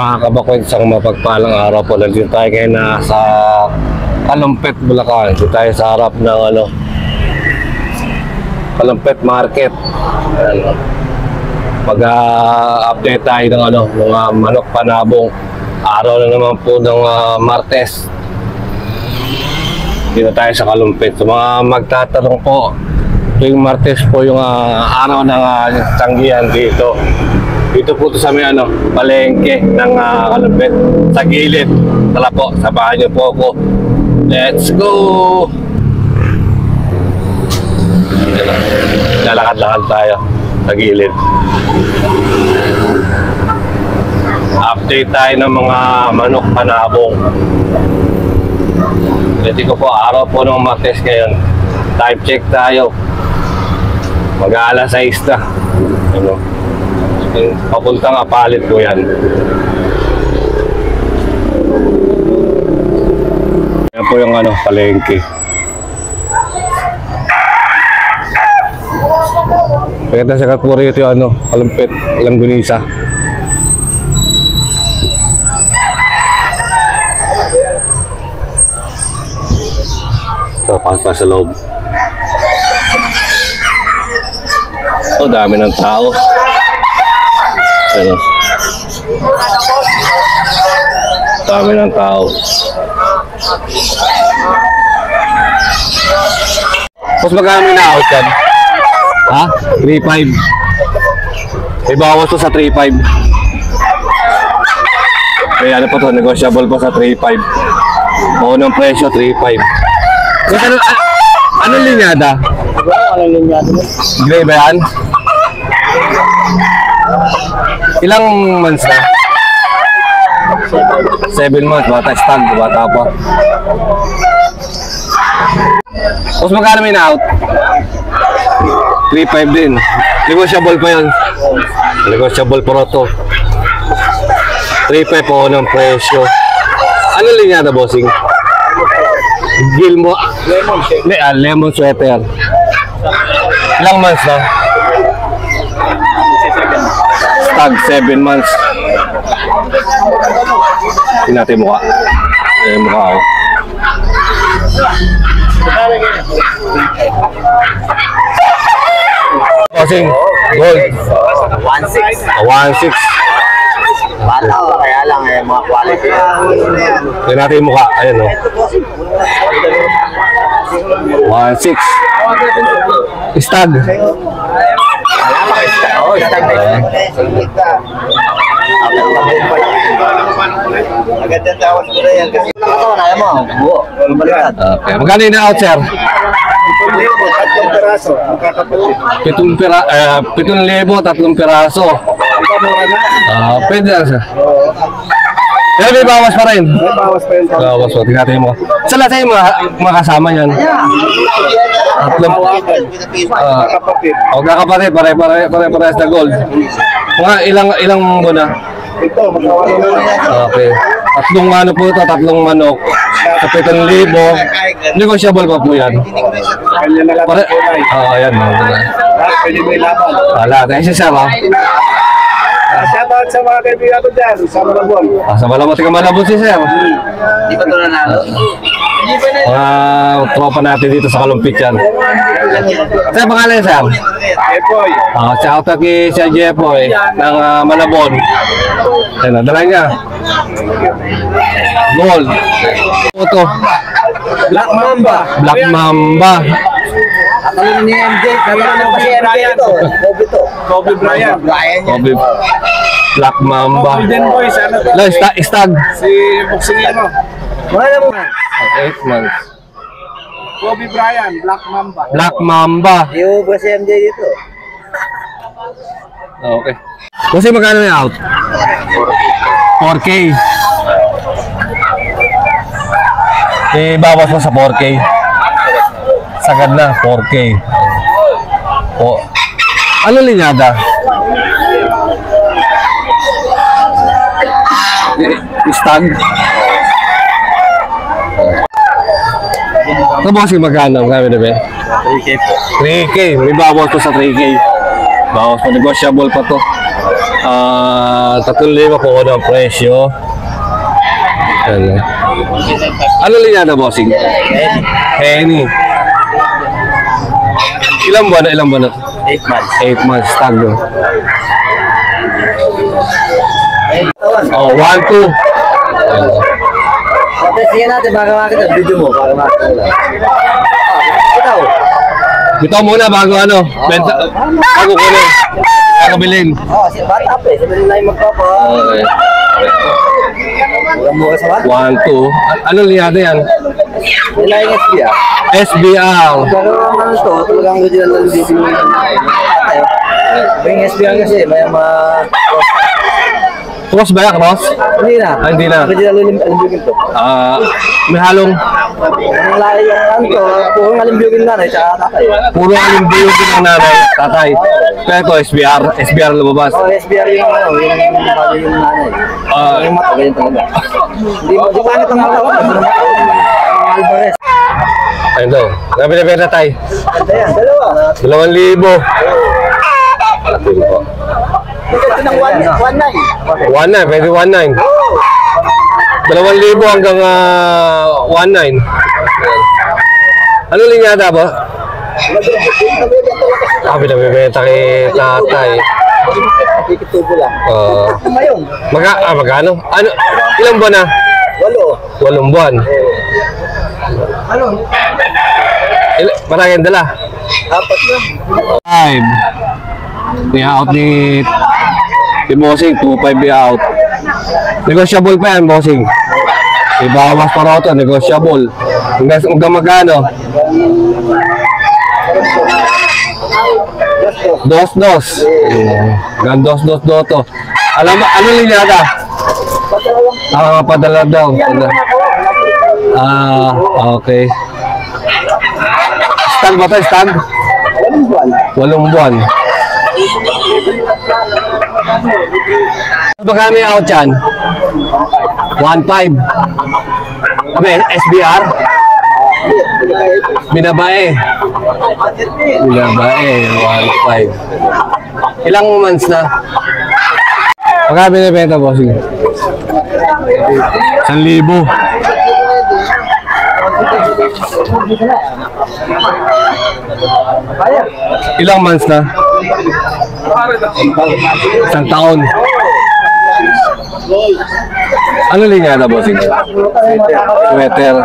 Mga kabakwet, isang mapagpalang araw po. Nandito tayo ngayon na sa Kalumpit, Bulacan. Dito tayo sa harap ng Kalumpit Market. Mag-update tayo ng mga manok panabong. Araw na naman po ng Martes. Dito tayo sa Kalumpit. So, mga magtatanong po, tuwing Martes po yung araw ng tanggihan dito. Dito po ito sa may palengke ng Kalumpit, sa gilid. Tala po, sabahan niyo po ako. Let's go! Lalakad-lakad tayo sa gilid. Update tayo ng mga manok panabong. Dito ko po, araw po ng Martes ngayon. Time check tayo. Mag-aalas 6 na. Papuntang Apalit ko yan. Yan po yung palengke. Pagkita sa Katpuri ito yung Kalumpit, Langgunisa. So, pasok pa sa loob. Oh, dami ng tao. Ano? Dami ng tao. Mas magkano na out yan? Ha? 3.5. May bawas to sa 3.5. Kaya ano pa to? Negotiable pa sa 3.5. Maunang presyo 3.5. Anong linyada? Anong linyada? Gray ba yan? Ilang months na? 7 months, bata stag, bata pa. Tapos magkano may na-out? 3.5 din. Negotiable pa yan. Negotiable pa to. 3.5 po ng presyo. Ano linyada, bossing? Gilmo. Lemon sweater. Ilang months na? Stag 7 months. Hindi natin mukha. Mukha ako. Bossing, gold. 1.6. 1.6. Bata ko, kaya lang mga quality. Hindi natin mukha. Ayan o. 1.6. Stag. Oo, stag na yun. Agad yung tawas ko na yan. Kasi kaya mo, buo. Baliktad. Okay. Magkano yung na-out, sir? 7,000 piraso. 7,000, 3 piraso. Pwede lang, sir. Pero may bawas pa rin. May bawas pa yun. Bawas pa. Tingnan natin mo. Sa lahat tayo mga kasama yan. Tatlong. Magkakapatid. Pare-parehas na gold. Mga ilang muna? Ito, magkawala na yan. Okay. Tatlong po ito. Tatlong manok. Sa 7,000. Negotiable pa po yan. Kanya na lang ang kulay. Ayan. Lahat pwede mo ilaban. Lahat. Ay, siya ba? Shoutout sa mga kaibigan ko dyan, sa Malabon. Sa Malabon, tika Malabon si sir. Di ba ito na natin? Mga tropa natin dito sa Kalumpit yan. Sir, pangalan niya, sir? Epoy. Shoutout kay Sir Jepoy ng Malabon. Ayan, dala niya. Gold. Ito. Black Mamba. Black Mamba. Alam ni MJ, kailangan pa si MJ ito. Kobe Bryant. Kobe. Black Mamba. Golden Boys, ano to? Stag. Si Boxingino. Wala mo. 8 months. Kobe Bryant, Black Mamba. Black Mamba. Yung ba si MJ dito? Okay. Kasi magkano na out? 4K. Bawas mo sa 4K. Sagad na, 4K. O, ano linyada? Stag. Ito bossing magkano? Magkano na ba? 3K po. 3K. May bawas to sa 3K. Bawas pa. Negotiable pa to. 3,000 po ng presyo. Ano? Ano linya na, bossing? Henny. Ilang buwan na? 8 months. 8 months, tag, no? Oh, 1, 2. Sige natin, baka makita. Video mo, baka makita. Ikaw. Ito muna bago ano, benta, bago ko na, kakabilin. Bata pa eh. Sabi nila yung magpapa. Okay. Mura-mura sa bata. 1, 2. Anong liyado yan? Nila yung SBR. SBR. Pero ano to, talagang original na hindi sinulit. Yung SBR kasi, may mga... Cross ba yan, cross? Hindi na. Hindi na. Original alimbugin to. May halong, Ang lahi yung ano to, purong alimbugin na rin, tsaka tatay. puro alimbiyo din ng nanay, tatay. Kaya ito, SBR lumabas. SBR yung ano, yung bago yung nanay. Yung mata, ganyan talaga. Hindi mo, di pa ang mata ko, kasi mata ko. Alvarez. Ayun daw, nabinibenta tayo. Ganda yan, dalawa. 2,000. Ito po. Ito ng 1.9. 1,900, pwede 1,900. 2,000 hanggang 1,900. Ano linyada ba? Binabibenta kay tatay. Nakikitubo lang. Mayong. Magkano? Ano? Ilang buwan na? 8. 8 buwan. Ano? Maraming dala. 4 na. 5. I-out ni Bossing, 2,500 i-out. Negotiable pa yan, Bossing. Ibawas pa raw ito, negotiable. Hanggang magkano? 2,200. Hanggang 2,200 to. Alam mo, ano linyada? Padala daw. Okay. Stand ba ito? Stand? 8 buwan. Magkano yung out yan? 1,500. Kami, SBR? Binabae. 1,500. Ilang months na? Magkano binibenta, bossing? 1,000. Ilang months na? 1 taon. Ano linya na, bossing? Sweater.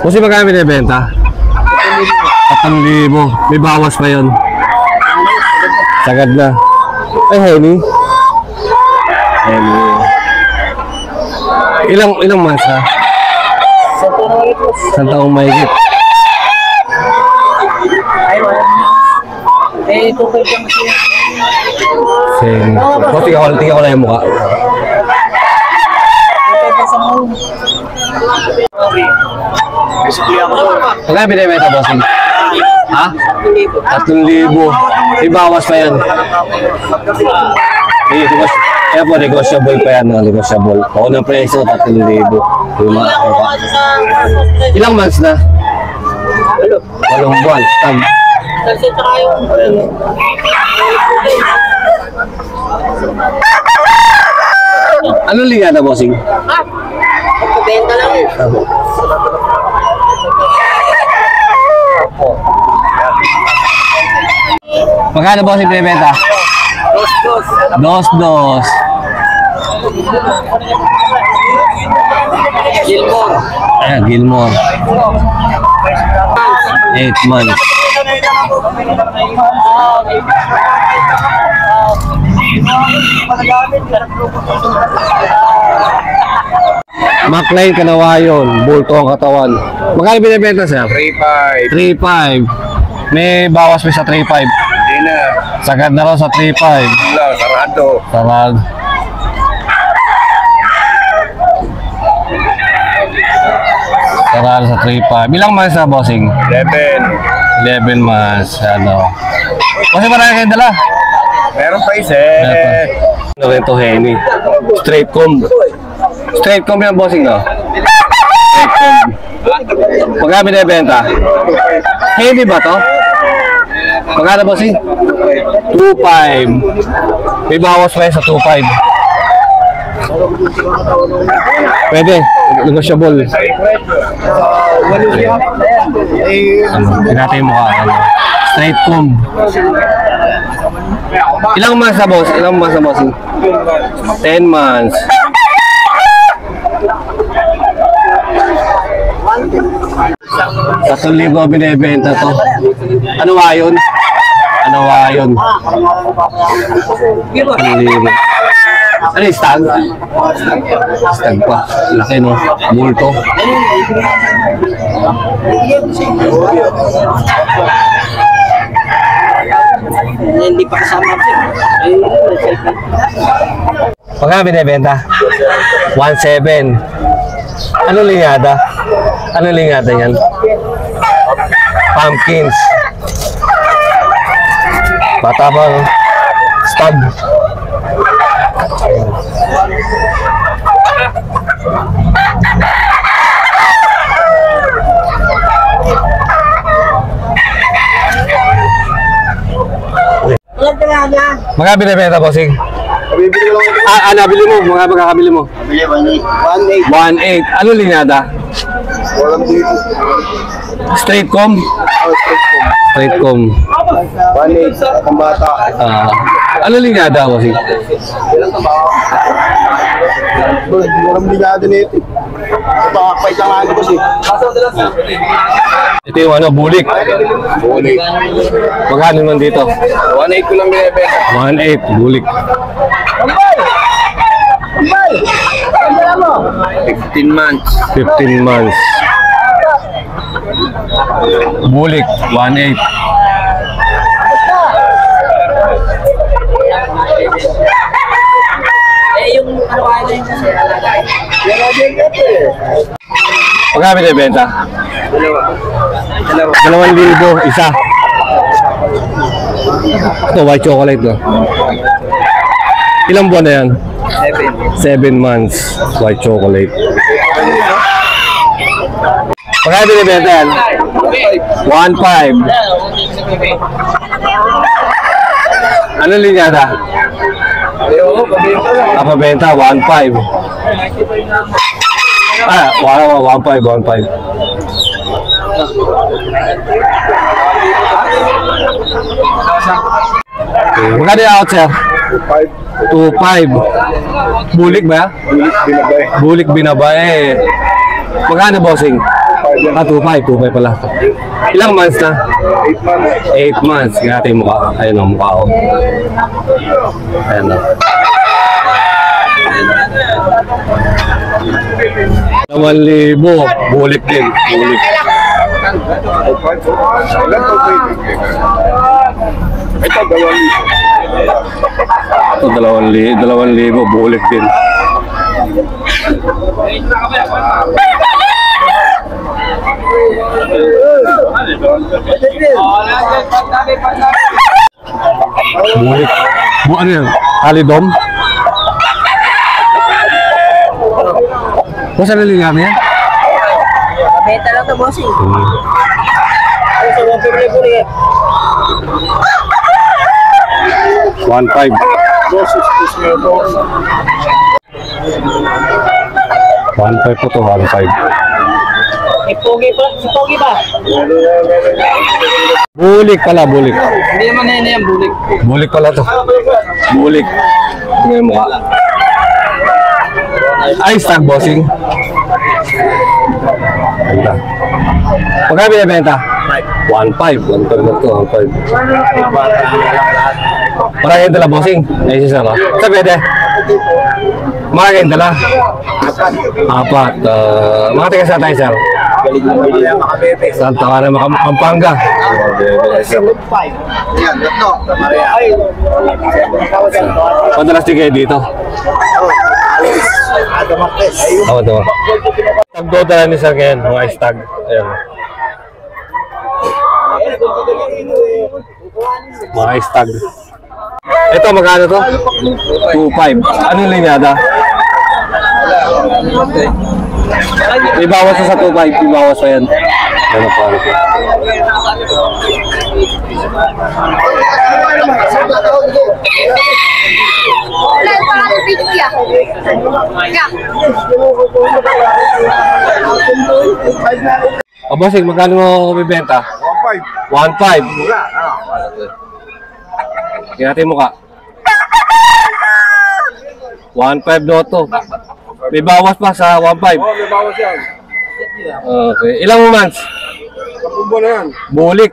Bossing, magkano binibenta? 4,000. May bawas pa yun. Sagad na. Ay, Henny. Ilang months na? 1 taong mahigit. Ito pa yung Same. Tingnan ko lang yung mukha. Magkano binibenta, bossing? Ha? 3,000. May bawas pa yan. Kaya po, negotiable pa yan. Negotiable. Ako ng presyo, 3,000. Ilang months na? 8 buwan. Tag. Anong linya na, bossing? Benta lang eh. Magkano, bossing, binibenta? 2,200. Gilmore. Ayan, Gilmore. 8 months. McLean Kanawayon, bulto ang katawan. Magkano binibenta siya? 3,500. 3,500. May bawas pa sa 3,500. Hindi na. Sagad na raw sa 3,500. Wala, sarado. Sarag. Sarado sa 3,500. Ilang months na, bossing? 11 months. Ano? Kasi marami kayong dala. Meron pa isa Ano rin to, Henny? Straight comb. Straight comb yan, bossing, no? Straight comb. Magkano binibenta? Heavy ba to? Magkano ba si? 2.5. May bawas pa yan sa 2.5. Pwede. Negotiable. Pinatay mo ka. Straight comb. Ilang months na boss? Ilang months na boss? 10 months. Sa 1,000 binibenta to. Ano nga yun? Ano nga yun? 1,000. Ano yung stag? Stag pa. Laki no? Multo. Hindi pa kasama. Pagka binibenta? 1,700. Ano linyada? Ano linyada yan? Pumpkins. Bata pa, no? Stag. Mga binibenta, bossing? Nabili mo? Mga magkakabili mo? 1.8. Ano linyada? Walang dito. Straight comb? Straight comb. 1.8 ang bata. Ano linyada, bossing? Walang ligado nito. Pakapait lang ano kasi. Ito yung ano, bulik. Bulik. Magkano naman dito? 1.8 ko lang binibenta. 1.8, bulik. 15 months. 15 months. Bulik, 1.8. Yung ano yun kasi Magkano binibenta? 2,000, isa. Ito, white chocolate, no? Ilang buwan na yan? 7 months, white chocolate. Magkano binibenta yan? 1.5. Ano linyada? Kapabenta, 1.5. 1.5. Magkano yung out, sir? 2.5. Bulik ba? Bulik binabae. Magkano, bossing? 2.5 pala. Ilang months na? 8 months. Kaya natin yung mukha. Ayun ang mukha ko. Ayan o. 2,000. Bulik din. Bulik. Ito, 2,000. Ito, 2,000. Bulik din. Bulik. Ano yan? Alidom? Kung saan nalilang yan? Benta lang to, bossing. One five. 1.5 po to, 1.5. Pogi pa? Si Pogi ba? Bulik pala, bulik. Hindi naman na yan, bulik. Bulik pala to. Bulik. Tingnan yung mukha. Ay, stag bossing. Ganda. Pagka binibenta? 1.5. 1.5 na to, 1.5. Maraming dala bossing. Ay, sisa ka. Sa pwede? Maraming dala? Apat. Mga taga saan tayo, sir? Santa Ana, Pampanga. Madalas din kayo dito? Oo, ito. Tagdodala ni sir ngayon, mga stag. Ayan. Mga stag. Ito, magkano to? 2.5. Anong linyada? May bawas na sa 2.5, may bawas pa yan. Ano pa rin. O bossing, magkano mo bibenta? 1.5. 1.5. Tingnan natin mo ka. 1.5 do to. May bawas pa sa 1.5. May bawas yan. Okay. Ilang months? Kapumbo na yan. Bulik.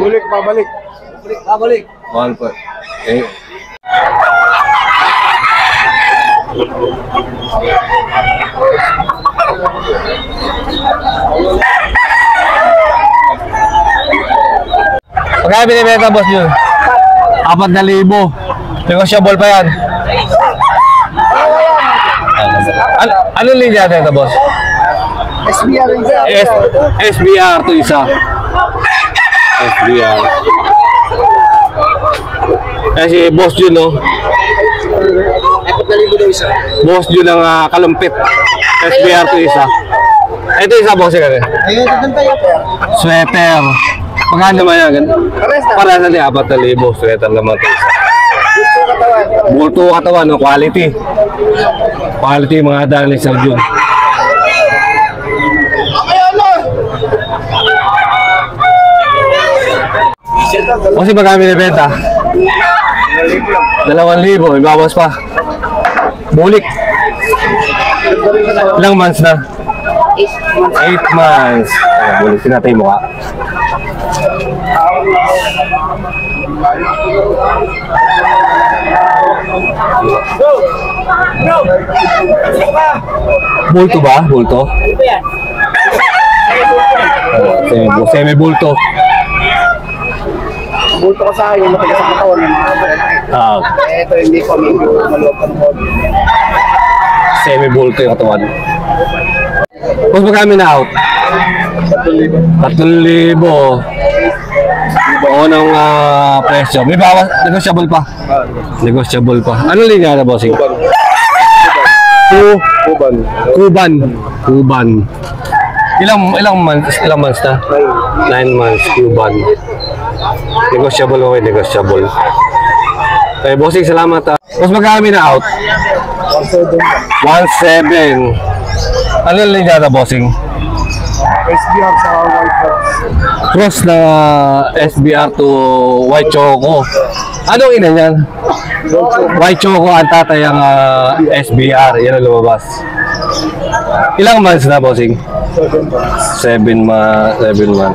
Ulik, pabalik. Babalik. 1.5. Okay. Pagkaya binibenta boss yun? 4,000. Negotiable pa yan. Anong linya natin ito boss? SBR rin siya. SBR to isa. SBR. Kasi boss yun no? 4,000 daw isa. Boss yun ang kalumpit. SBR to isa. Ito isa boss yun. Ayun, tatang tayo. Sweater. Magkano naman yan? Para sa 4,000. Sweater naman to isa. Bulto katawan, no? Quality. Quality mga dali sa June. Kasi magkami na benta? 2,000, ibawas pa. Bulik. Ilang months na? 8 months. Bulik, tinatay mo ka. Bulto ba? Bulto? Semi-bulto. Bulto ko sa akin, matagas ang katawan ng mga ito hindi ko medyo maluwag ang mod. Semi-bulto yung katawan. Tapos magkami na out? 3,000. Oo ng presyo. May bawas, negotiable pa. Negotiable pa. Anong linya na bossing? Kuban. Ilang months na? 9 months, Cuban. Negotiable okay, negotiable. Okay, bossing, salamat. Tapos magkami na out? 1.7. Anong linya na bossing? SBR sa White Box. Cross na SBR to White Choco. Anong ina niyan? White Choco ang tatay ang SBR. Yan ang lumabas. Ilang months na, bossing? 7 months. Balik na lang.